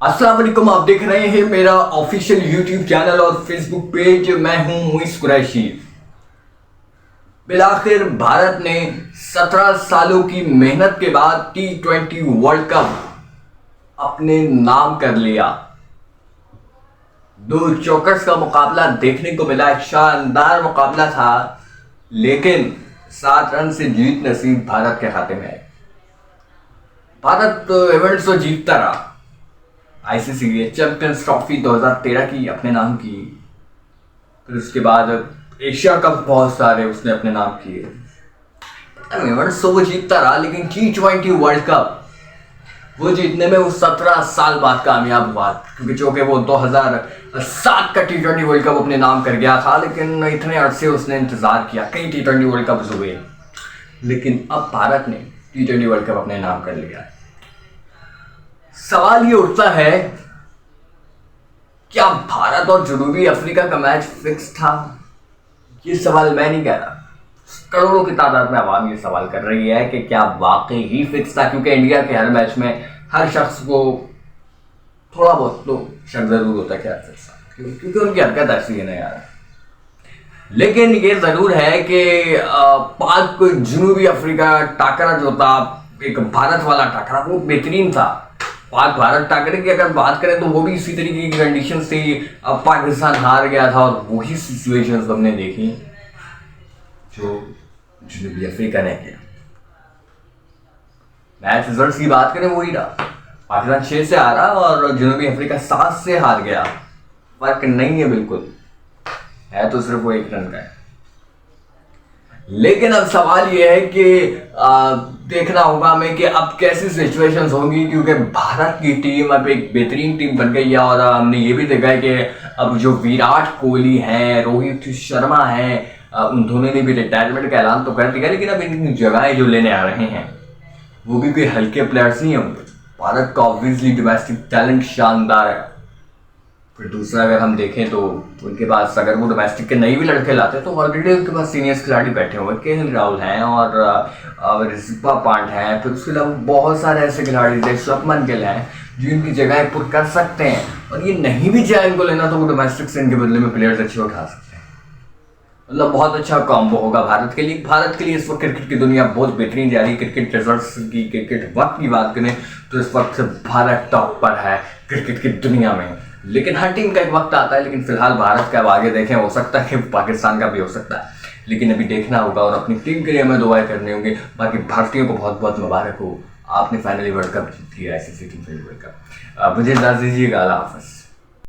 अस्सलाम वालेकुम। आप देख रहे हैं मेरा ऑफिशियल यूट्यूब चैनल और फेसबुक पेज। मैं हूं मुइस कुरैशी। बिलाखिर भारत ने 17 सालों की मेहनत के बाद T20 वर्ल्ड कप अपने नाम कर लिया। दो चौकस का मुकाबला देखने को मिला, एक शानदार मुकाबला था, लेकिन 7 रन से जीत नसीब भारत के खाते में आई। भारत इवेंट्स तो जीतता रहा। आईसीसी चैंपियंस ट्रॉफी 2013 की अपने नाम की, फिर उसके बाद एशिया कप बहुत सारे उसने अपने नाम किए। इवेंट्स तो वो जीतता रहा, लेकिन T20 वर्ल्ड कप वो जीतने में वो 17 साल बाद कामयाब हुआ, क्योंकि जो कि वो 2007 का T20 वर्ल्ड कप अपने नाम कर गया था, लेकिन इतने अरसे उसने इंतजार किया, कई T20 वर्ल्ड कप हुए, लेकिन अब भारत ने T20 वर्ल्ड कप अपने नाम कर लिया। सवाल ये उठता है, क्या भारत और जनूबी अफ्रीका का मैच फिक्स था? ये सवाल मैं नहीं कह रहा, करोड़ों की तादाद में आवाम ये सवाल कर रही है कि क्या वाकई ही फिक्स था, क्योंकि इंडिया के हर मैच में हर शख्स को थोड़ा बहुत तो शक जरूर होता है क्या फिक्स था, क्योंकि उनकी हरकत ऐसी है ना यार। लेकिन ये जरूर है कि पाक जनूबी अफ्रीका टाकरा जो था, एक भारत वाला टाकरा, वो बेहतरीन था। पाक भारत टाकरे की अगर बात करें तो वो भी इसी तरीके की कंडीशन से अब पाकिस्तान हार गया था, और वही सिचुएशंस हमने देखी जो जनूबी अफ्रीका ने किया। मैच रिजल्ट की बात करें वही रहा, पाकिस्तान 6 से हारा और जनूबी अफ्रीका 7 से हार गया। फर्क नहीं है, बिल्कुल है तो सिर्फ वो 1 रन का है। लेकिन अब सवाल यह है कि देखना होगा हमें कि अब कैसी सिचुएशंस होंगी, क्योंकि भारत की टीम अब एक बेहतरीन टीम बन गई है, और हमने ये भी देखा है कि अब जो विराट कोहली हैं, रोहित शर्मा हैं, उन दोनों ने भी रिटायरमेंट का ऐलान तो कर दिया, लेकिन अब इनकी जगह जो लेने आ रहे हैं वो भी कोई हल्के प्लेयर्स नहीं होंगे। भारत का ऑब्वियसली डोमेस्टिक टैलेंट शानदार है। फिर दूसरा अगर हम देखें तो उनके पास अगर वो डोमेस्टिक के नए भी लड़के लाते हैं तो ऑलरेडी उनके पास सीनियर्स खिलाड़ी बैठे हुए, KL राहुल हैं और ऋषभ पंत हैं, फिर उसके अलावा बहुत सारे ऐसे खिलाड़ी थे, शुभमन गिल हैं, जो इनकी जगह पुट कर सकते हैं। और ये नहीं भी चाहे इनको लेना तो वो डोमेस्टिक से इनके बदले में प्लेयर्स अच्छे उठा सकते हैं। मतलब बहुत अच्छा कॉम्बो होगा भारत के लिए। भारत के लिए इस वक्त क्रिकेट की दुनिया बहुत बेहतरीन जा रही है। क्रिकेट रिजल्ट्स की, क्रिकेट वक्त की बात करें तो इस वक्त भारत टॉप पर है क्रिकेट की दुनिया में। लेकिन हर टीम का एक वक्त आता है, लेकिन फिलहाल भारत का अब आगे देखें, हो सकता है कि पाकिस्तान का भी हो सकता है, लेकिन अभी देखना होगा और अपनी टीम के लिए हमें दुआएं करनी होंगी। बाकी भारतीयों को बहुत बहुत मुबारक हो, आपने फाइनली वर्ल्ड कप जीत लिया, ICC T20 वर्ल्ड कप। मुझे इजाज़त दीजिएगा, अल्लाह हाफ़िज़।